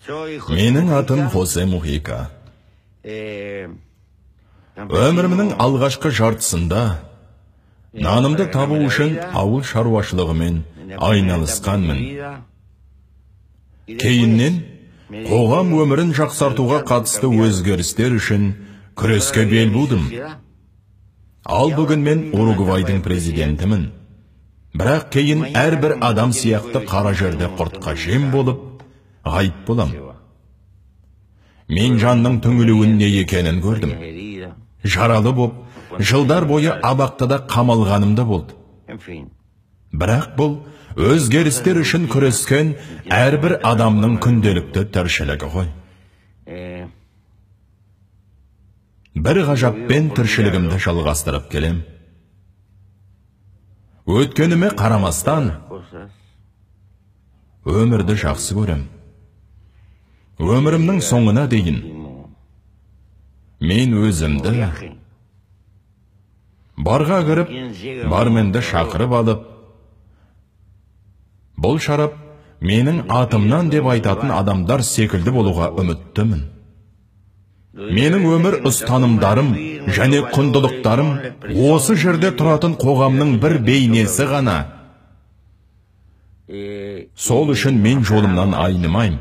Менің атым Хосе Мухика. Өмірімнің алғашқы жартысында нанымды табу үшін ауыл шаруашылығымен айналысқанмын. Кейіннен қоғам өмірін жақсартуға қатысты өзгерістер үшін күреске бел будым. Ал бүгін мен Уругвайдың президентімін. Бірақ кейін әрбір адам сияқты қара жерде құртқа жем болып, ғайып болам. Мен жанның түңілуін не екенін көрдім. Жаралы боп, жылдар бойы абақтыда қамалғанымда болды. Бірақ бұл өзгерістер үшін күрескен әрбір адамның күнделікті тіршілігі ғой. Бір ғажаппен тіршілігімді жалғастырып келем. Өткеніме қарамастан өмірді жақсы көрем. Өмірімнің соңына дейін мен өзімді барға кіріп, барменді шақырып алып, бұл шарап менің атымнан деп айтатын адамдар секілді болуға үміттімін. Менің өмір ұстанымдарым және құндылықтарым осы жерде тұратын қоғамның бір бейнесі ғана. Сол үшін мен жолымнан айнымайым.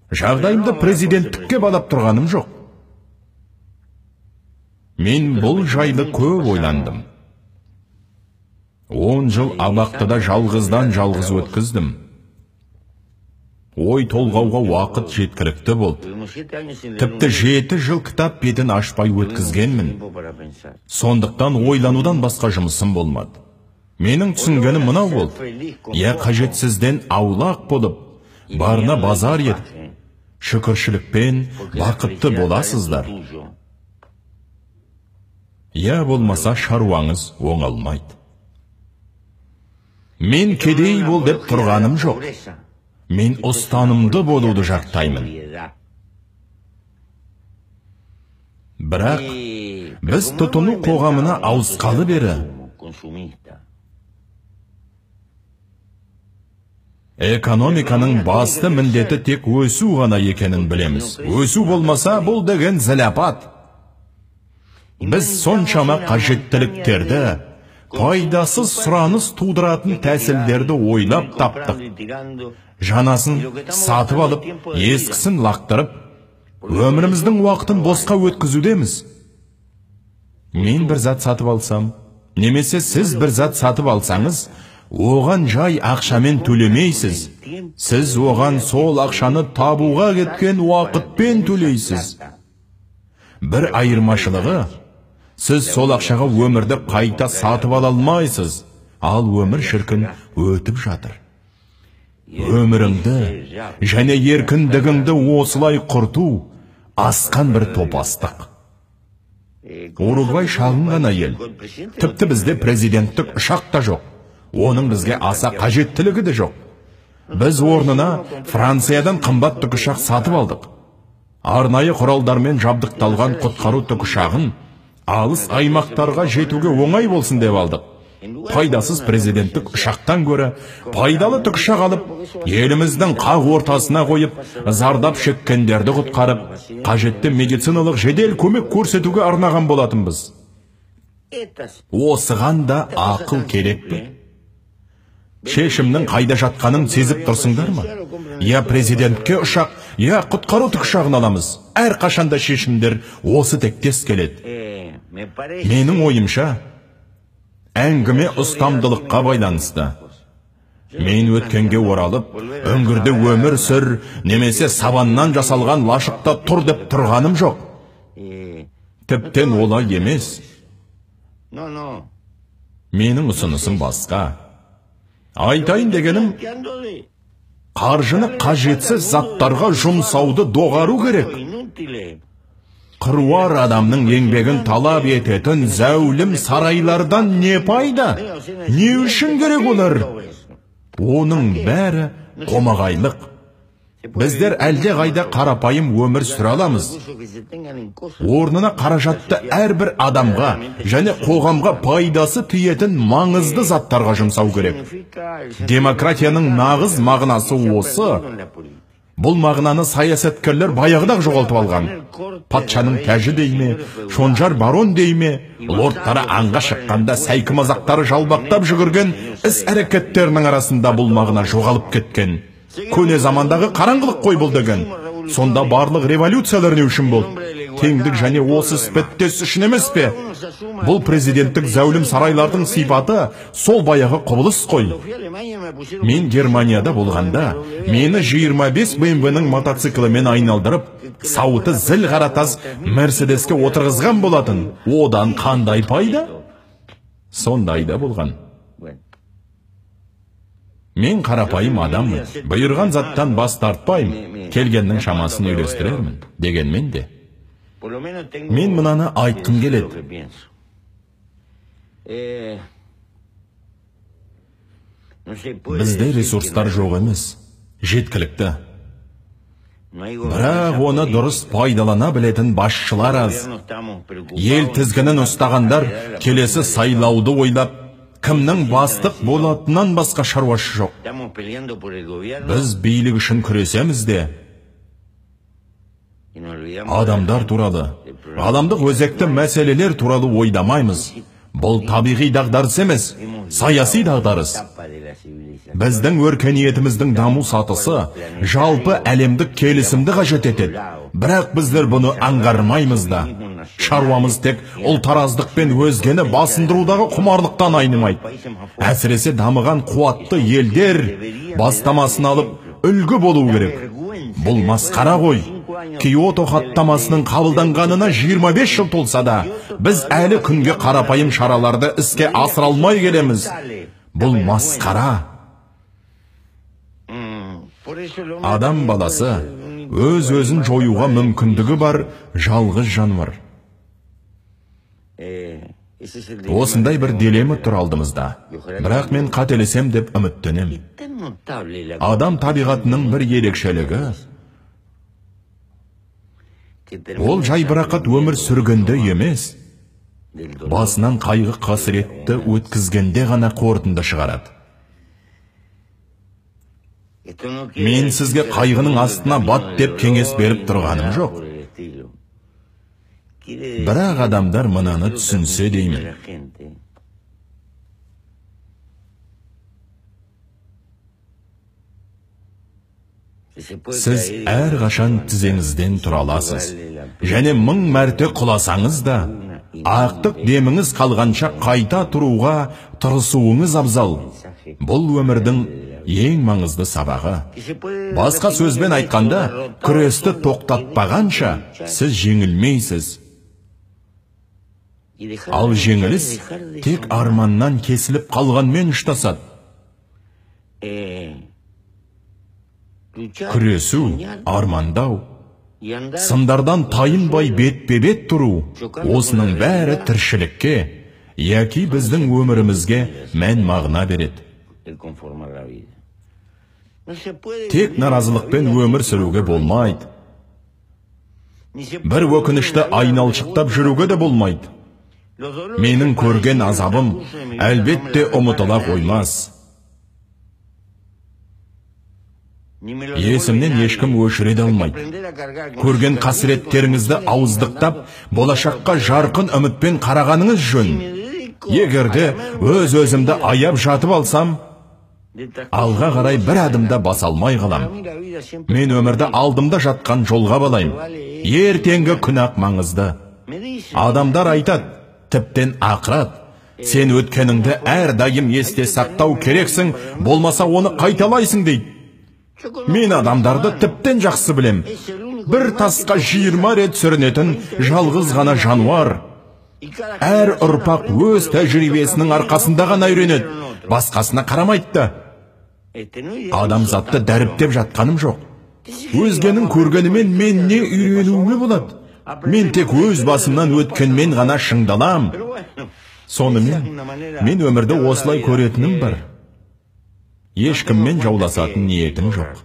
Жағдайымды президенттікке балап тұрғаным жоқ. Мен бұл жайлы көп ойландым. 10 жыл абақтыда жалғыздан жалғыз өткіздім. Ой толғауға уақыт жеткілікті болды. Тіпті 7 жыл кітап бетін ашпай өткізгенмін. Сондықтан ойланудан басқа жұмысым болмады. Менің түсінгенім мынау болды. Я қажетсізден аулақ болып, барына базар етіп, шүкіршілікпен бақытты боласыздар. Я болмаса шаруаңыз оңалмайды. Мен кедей бол деп тұрғаным жоқ. Мен ұстанымды болуды жақтаймын. Бірақ біз тұтыну қоғамына ауысқалы бері экономиканың басты міндеті тек өсу ғана екенін білеміз. Өсу болмаса бұл деген зілапат. Біз соншама қажеттіліктерді, пайдасыз сұраныс тудыратын тәсілдерді ойлап таптық. Жанасын сатып алып, ескісін лақтырып, өміріміздің уақытын босқа өткізудеміз. Мен бір зат сатып алсам, немесе сіз бір зат сатып алсаңыз, оған жай ақшамен төлемейсіз. Сіз оған сол ақшаны табуға кеткен уақытпен төлейсіз. Бір айырмашылығы, сіз сол ақшаға өмірді қайта сатып ала алмайсыз, ал өмір шіркін өтіп жатыр. Өміріңді және еркіндігіңді осылай құрту асқан бір топастық. Уругвай шағын ғана ел. Тіпті бізде президенттік ұшақ та жоқ. Оның бізге аса қажеттілігі де жоқ. Біз орнына Франциядан қымбат тікұшақ сатып алдық. Арнайы құралдармен жабдықталған құтқару тікұшағын алыс аймақтарға жетуге оңай болсын деп алдық. Пайдасыз президенттік ұшақтан көрі пайдалы тікұшақ алып, еліміздің қақ ортасына қойып, зардап шеккендерді құтқарып, қажетті медициналық жедел көмек көрсетуге арнаған болатынбыз. Осыған да ақыл керек пе? Шешімнің қайда жатқанын сезіп тұрсыңдар ма? Я президентке ұшақ, я құтқару тікұшағын аламыз. Әр қашанда шешімдер осы тектес келеді. Менің ойымша, әңгіме ұстамдылыққа байланысты. Мен өткенге оралып, үңгірде өмір сүр, немесе сабаннан жасалған лашықта тұр деп тұрғаным жоқ. Тіптен олай емес. Менің ұсынысым басқа. Айтайын дегенім, қаржыны қажетсіз заттарға жұмсауды доғару керек. Қыруар адамның еңбегін талап ететін зәулім сарайлардан не пайда? Не үшін керек олар? Оның бәрі қомағайлық. Біздер әлде қайда қарапайым өмір сүре аламыз. Орнына қаражатты әрбір адамға және қоғамға пайдасы тиетін маңызды заттарға жұмсау керек. Демократияның нағыз мағынасы осы. Бұл мағынаны саясаткерлер баяғыда жоғалтып алған. Патшаның тәжі дейме, шонжар барон дейме, лордтары аңға шыққанда сәйкі мазақтары жалбақтап жүгірген іс әрекеттерінің арасында бұл мағына жоғалып кеткен. Көне замандағы қараңғылық қой бұл деген. Сонда барлық революциялар не үшін болды? Теңдік және осы іспеттес үшін емес пе? Бұл президенттік зәулім сарайлардың сипаты сол баяғы құбылыс қой. Мен Германияда болғанда, мені 25 BMW-ның мотоциклімен айналдырып, сауыты зіл қаратаз Мерседеске отырғызған болатын. Одан қандай пайда? Сондай да болған. Мен қарапайым адаммын, бұйырған заттан бас тартпайым, келгеннің шамасын үйлестірермін, дегенмен де. Мен мынаны айтқым келеді. Бізде ресурстар жоқ емес, жеткілікті. Бірақ оны дұрыс пайдалана білетін басшылар аз. Ел тізгінін ұстағандар келесі сайлауды ойлап, кімнің бастық болатыннан басқа шаруасы жоқ. Біз билік үшін күресеміз де. Адамдар туралы, ғаламдық өзекті мәселелер туралы ойламаймыз. Бұл табиғи дағдарыс емес, саяси дағдарыс. Біздің өркениетіміздің даму сатысы жалпы әлемдік келісімді қажет етеді. Бірақ біздер бұны аңғармаймыз да. Шаруамыз тек ұлтараздық пен өзгені басындырудағы құмарлықтан айнымайды. Әсіресе дамыған қуатты елдер бастамасын алып үлгі болу керек. Бұл масқара ғой. Киото хаттамасының қабылданғанына 25 жыл толса да, біз әлі күнге қарапайым шараларды іске асыра алмай келеміз. Бұл масқара. Адам баласы өз-өзін жоюға мүмкіндігі бар жалғыз жануар. Осындай бір дилемма тұр алдымызда. Бірақ мен қателесем деп үміттенем. Адам табиғатының бір ерекшелігі ол жайбарақат өмір сүргенде емес, басынан қайғы қасіретті өткізгенде ғана қорытынды шығарады. Мен сізге қайғының астына бат деп кеңес беріп тұрғаным жоқ. Бірақ адамдар мынаны түсінсе деймін. Сіз әр қашан тізеңізден тұра аласыз. Және 1000 мәрте құласаңыз да, ақтық деміңіз қалғанша қайта тұруға тырысуыңыз абзал. Бұл өмірдің ең маңызды сабағы. Басқа сөзбен айтқанда, күресті тоқтатпағанша сіз жеңілмейсіз. Ал жеңіліс тек арманнан кесіліп қалғанмен ұштасады. Күресу, армандау, сындардан тайынбай бет-бе-бет тұру, осының бәрі тіршілікке, яки біздің өмірімізге мән мағына береді. Тек наразылықпен өмір сүруге болмайды. Бір өкінішті айналшықтап жүруге де болмайды. Менің көрген азабым әлбетте ұмытыла қоймас. Есімнен ешкім өшіре алмайды. Көрген қасіреттеріңізді ауыздықтап, болашаққа жарқын үмітпен қарағаныңыз жөн. Егерде өз-өзімді аяп жатып алсам, алға қарай бір адымда баса алмай қалам. Мен өмірді алдымда жатқан жолға балайым. Ертеңгі күнақ маңызды. Адамдар айтады, тіптен ақырат. Сен өткеніңді әрдайым есте сақтау керексің, болмаса оны қайталайсың дейді. Мен адамдарды тіптен жақсы білем. Бір тасқа 20 рет сүрінетін жалғыз ғана жануар. Әр ұрпақ өз тәжірибесінің арқасында ғана үйренеді. Басқасына қарамайды. Адамзатты дәріптеп жатқаным жоқ. Өзгенің көргенімен мен не үйренуіме болады? Мен тек өз басымнан өткенмен ғана шыңдалам. Сонымен, мен өмірді осылай көретінім бар. Ешкіммен жауласатын ниетім жоқ.